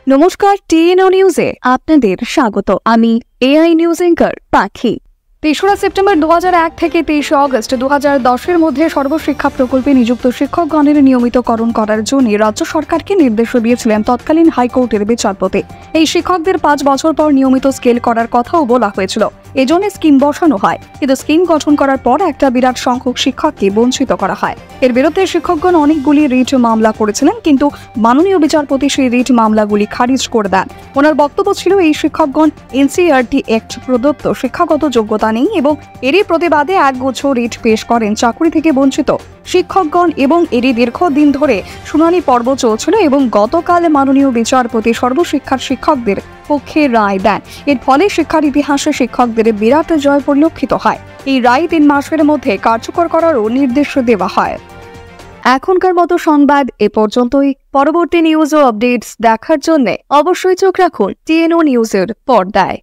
নমস্কার, টিএনও নিউজে আপনাদের স্বাগত। আমি এআই নিউজ অ্যাঙ্কার পাখি। ৩রা সেপ্টেম্বর ২০০১ থেকে ২৩ অগস্ট ২০১০-এর মধ্যে সর্বশিক্ষা প্রকল্পে নিযুক্ত শিক্ষকগণের নিয়মিতকরণ করার জন্য রাজ্য সরকারকে নির্দেশ দিয়েছিলেন তৎকালীন হাইকোর্টের বিচারপতি। এই শিক্ষকদের ৫ বছর পর নিয়মিত স্কেল করার কথাও বলা হয়েছিল। এজন্য স্কিম বসানো হয়, কিন্তু স্কিম গঠন করার পর একটা বিরাট সংখ্যক শিক্ষককে বঞ্চিত করা হয়। এর বিরুদ্ধে শিক্ষকগণ অনেকগুলি রিট মামলা করেছিলেন, কিন্তু মাননীয় বিচারপতি সেই রিট মামলাগুলি খারিজ করে দেন। ওনার বক্তব্য ছিল, এই শিক্ষকগণ এনসিইআরটি অ্যাক্ট প্রদত্ত শিক্ষাগত যোগ্যতা নেই এবং এরই প্রতিবাদে একগুচ্ছ রিট পেশ করেন চাকরি থেকে বঞ্চিত শিক্ষকগণ এবং এরই দীর্ঘদিন ধরে শুনানি পর্ব চলছিল এবং গতকাল মাননীয় বিচারপতি সর্বশিক্ষার শিক্ষকদের পক্ষে রায় দেন। এর ফলে শিক্ষার ইতিহাসে শিক্ষকদের বিরাট জয় পরিলক্ষিত হয়। এই রায় ৩ মাসের মধ্যে কার্যকর করারও নির্দেশ দেওয়া হয়। এখনকার মতো সংবাদ এ পর্যন্তই। পরবর্তী নিউজ ও আপডেটস দেখার জন্য অবশ্যই চোখ রাখুন টিএনও নিউজের পর্দায়।